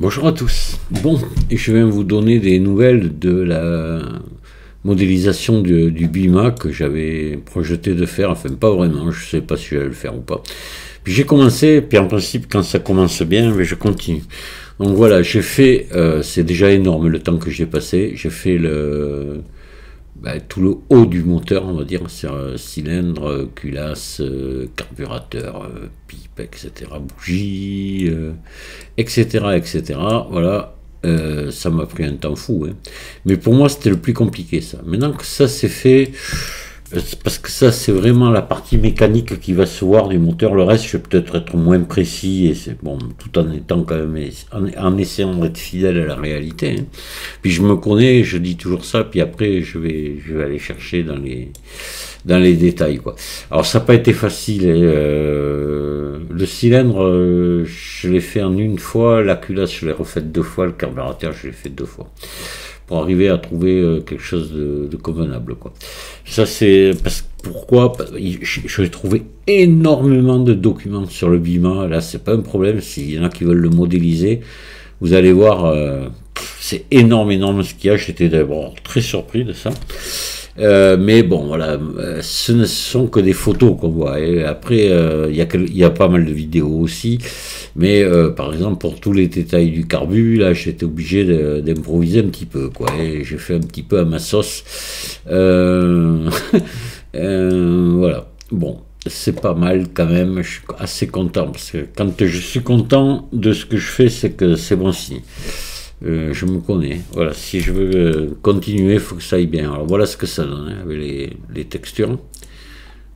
Bonjour à tous. Bon, je viens vous donner des nouvelles de la modélisation du BIMA que j'avais projeté de faire, enfin pas vraiment, je sais pas si je vais le faire ou pas. Puis j'ai commencé, puis en principe quand ça commence bien, mais je continue. Donc voilà, j'ai fait, c'est déjà énorme le temps que j'ai passé, j'ai fait tout le haut du moteur, on va dire, c'est cylindre, culasse, carburateur, pipe, etc., bougie, etc., etc. Voilà, ça m'a pris un temps fou, hein. Mais pour moi, c'était le plus compliqué, ça. Maintenant que ça c'est fait, parce que ça, c'est vraiment la partie mécanique qui va se voir du moteur. Le reste, je vais peut-être être moins précis, et c'est bon, tout en étant quand même, en essayant d'être fidèle à la réalité, hein. Puis je me connais, je dis toujours ça, puis après, je vais aller chercher dans les détails, quoi. Alors, ça n'a pas été facile, le cylindre, je l'ai fait en une fois, la culasse, je l'ai refait deux fois, le carburateur, je l'ai fait deux fois, pour arriver à trouver quelque chose de convenable, quoi. Ça c'est parce que pourquoi j'ai trouvé énormément de documents sur le BIMA. Là c'est pas un problème, s'il y en a qui veulent le modéliser, vous allez voir, c'est énorme ce qu'il y a. J'étais d'abord très surpris de ça. Mais bon, voilà, ce ne sont que des photos qu'on voit. Et après, il y a pas mal de vidéos aussi. Mais par exemple, pour tous les détails du carbu, là, j'étais obligé d'improviser un petit peu, quoi. Et j'ai fait un petit peu à ma sauce. Voilà. Bon, c'est pas mal quand même. Je suis assez content parce que quand je suis content de ce que je fais, c'est que c'est bon signe. Je me connais. Voilà, si je veux continuer, il faut que ça aille bien. Alors voilà ce que ça donne, hein, avec les textures.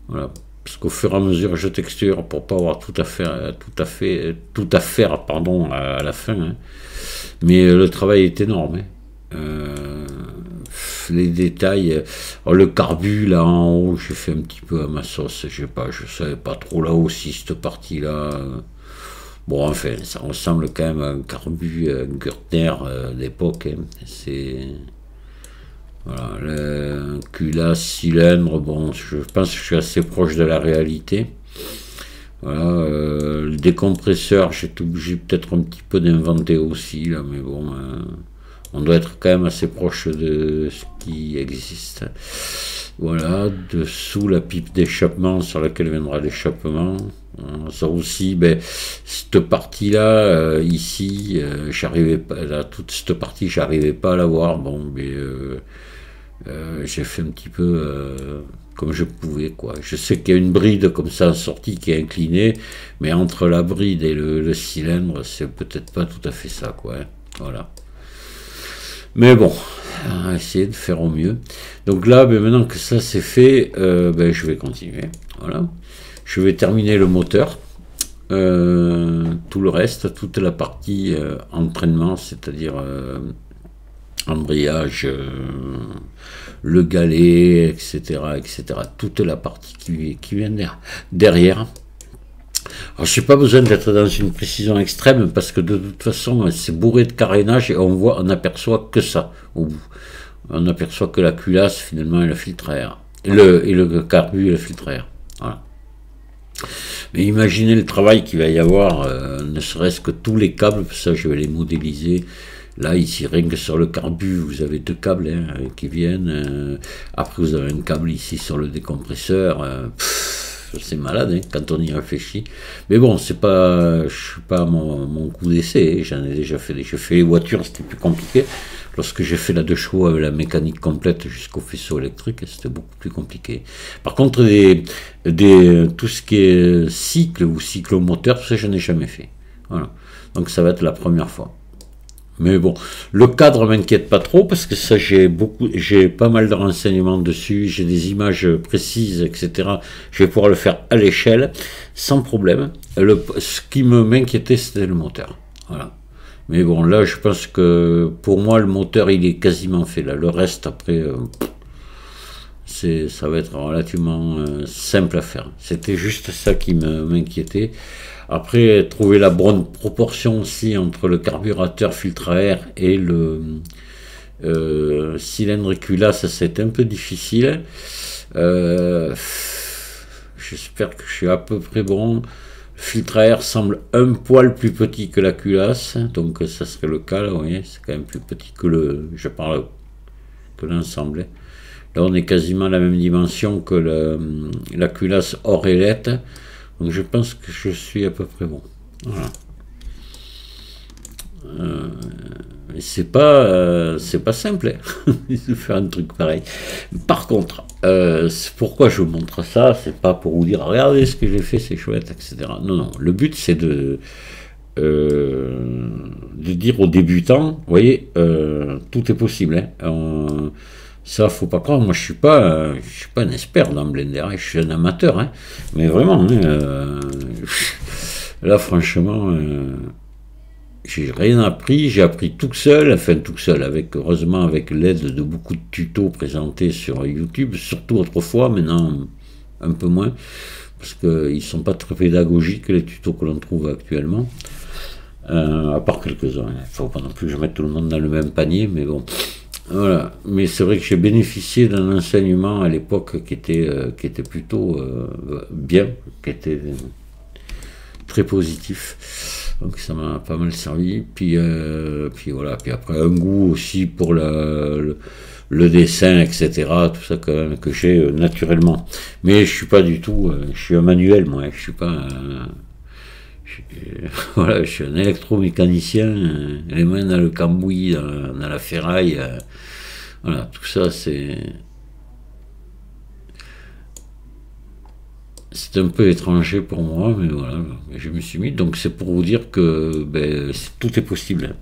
Voilà, parce qu'au fur et à mesure, je texture pour pas avoir tout à faire, pardon, à la fin, hein. Mais le travail est énorme, hein. Les détails. Alors, le carbu là en haut, j'ai fait un petit peu à ma sauce. Je sais pas, je savais pas trop là aussi cette partie-là. Bon, enfin, ça ressemble quand même à un carbu, un Gürtner d'époque, hein. C'est. Voilà, le culasse, cylindre, bon, je pense que je suis assez proche de la réalité. Voilà, le décompresseur, j'ai été obligé peut-être un petit peu d'inventer aussi, là, mais bon, on doit être quand même assez proche de ce qui existe. Voilà, dessous la pipe d'échappement sur laquelle viendra l'échappement. Ça aussi, ben, cette partie-là, ici, j'arrivais pas, là, toute cette partie, j'arrivais pas à la voir. Bon, mais j'ai fait un petit peu comme je pouvais, quoi. Je sais qu'il y a une bride comme ça en sortie qui est inclinée, mais entre la bride et le cylindre, c'est peut-être pas tout à fait ça, quoi, hein. Voilà. Mais bon, on va essayer de faire au mieux. Donc là, ben maintenant que ça c'est fait, ben je vais continuer. Voilà. Je vais terminer le moteur. Tout le reste, toute la partie entraînement, c'est-à-dire embrayage, le galet, etc., etc. Toute la partie qui vient derrière. Alors, je n'ai pas besoin d'être dans une précision extrême parce que de toute façon, c'est bourré de carénage et on aperçoit que ça au bout. On aperçoit que la culasse finalement et le filtre à air. Et le carbu et le filtre à air. Voilà. Mais imaginez le travail qu'il va y avoir, ne serait-ce que tous les câbles, ça je vais les modéliser. Là, ici, rien que sur le carbu, vous avez deux câbles, hein, qui viennent. Après, vous avez un câble ici sur le décompresseur. C'est malade, hein, quand on y réfléchit. Mais bon, c'est pas, je suis pas mon coup d'essai. J'en ai déjà fait. J'ai fait les voitures, c'était plus compliqué. Lorsque j'ai fait la 2 chevaux avec la mécanique complète jusqu'au faisceau électrique, c'était beaucoup plus compliqué. Par contre, tout ce qui est cycle ou cyclomoteur, tout ça, je n'ai jamais fait. Voilà. Donc ça va être la première fois. Mais bon, le cadre m'inquiète pas trop parce que ça j'ai pas mal de renseignements dessus, j'ai des images précises, etc. Je vais pouvoir le faire à l'échelle sans problème. Ce qui m'inquiétait c'était le moteur. Voilà. Mais bon, là je pense que pour moi le moteur il est quasiment fait là. Le reste après ça va être relativement simple à faire. C'était juste ça qui m'inquiétait. Après, trouver la bonne proportion aussi entre le carburateur filtre à air et le cylindre culasse, c'est un peu difficile. J'espère que je suis à peu près bon. filtre à air semble un poil plus petit que la culasse, donc ça serait le cas là, vous voyez, c'est quand même plus petit que je parle que l'ensemble. Là on est quasiment à la même dimension que la culasse hors ailette, donc je pense que je suis à peu près bon. Voilà. C'est pas simple hein, de faire un truc pareil. Par contre, pourquoi je vous montre ça, c'est pas pour vous dire regardez ce que j'ai fait, c'est chouette, etc. Non, non. Le but c'est de dire aux débutants, vous voyez, tout est possible. Hein. Ça, faut pas croire. Moi, je suis pas un expert dans Blender. Hein, je suis un amateur, hein, mais vraiment. Hein, là, franchement. J'ai rien appris, j'ai appris tout seul, heureusement avec l'aide de beaucoup de tutos présentés sur YouTube, surtout autrefois, maintenant un peu moins, parce qu'ils ne sont pas très pédagogiques les tutos que l'on trouve actuellement, à part quelques-uns. Il ne faut pas non plus que je mette tout le monde dans le même panier, mais bon. Voilà, mais c'est vrai que j'ai bénéficié d'un enseignement à l'époque qui était plutôt bien, qui était très positif. Donc ça m'a pas mal servi. Puis voilà. Puis après un goût aussi pour le dessin, etc. Tout ça quand même que j'ai naturellement. Mais je suis pas du tout. Je suis un manuel moi. Je suis pas. Voilà, je suis un électromécanicien. Les mains dans le cambouis, dans la ferraille. Voilà, tout ça c'est. C'est un peu étranger pour moi, mais voilà, je me suis mis. Donc c'est pour vous dire que tout est possible.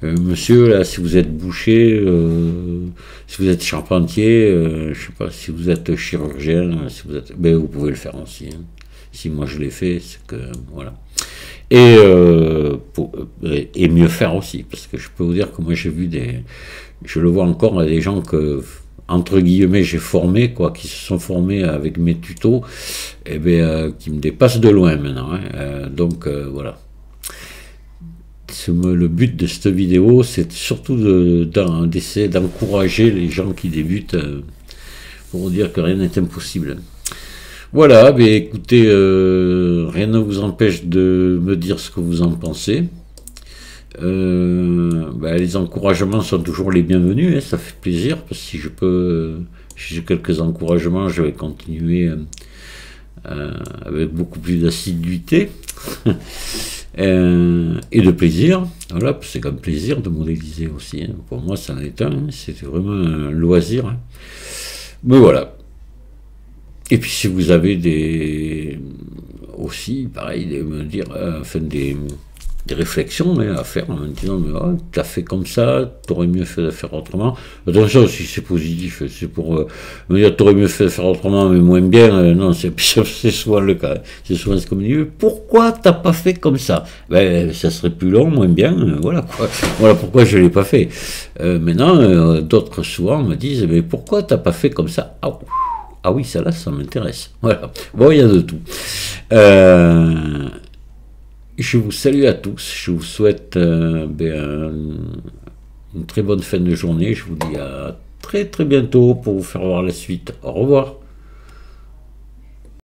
Monsieur, là, si vous êtes boucher, si vous êtes charpentier, je sais pas, si vous êtes chirurgien, si vous êtes, vous pouvez le faire aussi. Hein. Si moi je l'ai fait, c'est que voilà. Et mieux faire aussi, parce que je peux vous dire que moi j'ai vu je le vois encore, des gens que entre guillemets j'ai formé qui se sont formés avec mes tutos qui me dépassent de loin maintenant hein. Donc voilà, le but de cette vidéo c'est surtout d'essayer d'encourager les gens qui débutent pour dire que rien n'est impossible. Voilà, écoutez, rien ne vous empêche de me dire ce que vous en pensez. Les encouragements sont toujours les bienvenus, hein, ça fait plaisir, parce que si j'ai quelques encouragements, je vais continuer avec beaucoup plus d'assiduité et de plaisir. Voilà, c'est comme plaisir de modéliser aussi. Hein. Pour moi, ça en est un, hein, c'était vraiment un loisir. Hein. Mais voilà. Et puis si vous avez aussi, pareil, me dire, des réflexions à faire en me disant t'as fait comme ça, t'aurais mieux fait de faire autrement. Attention, si c'est positif, c'est pour me dire t'aurais mieux fait de faire autrement mais moins bien, non, c'est souvent le cas. C'est souvent ce qu'on me dit, pourquoi t'as pas fait comme ça? Ça serait plus long, moins bien, voilà quoi. Voilà pourquoi je l'ai pas fait. Maintenant, d'autres souvent me disent, mais pourquoi t'as pas fait comme ça? Ah oui, ça là, ça m'intéresse. Voilà. Bon, il y a de tout. Je vous salue à tous. Je vous souhaite une très bonne fin de journée. Je vous dis à très très bientôt pour vous faire voir la suite. Au revoir.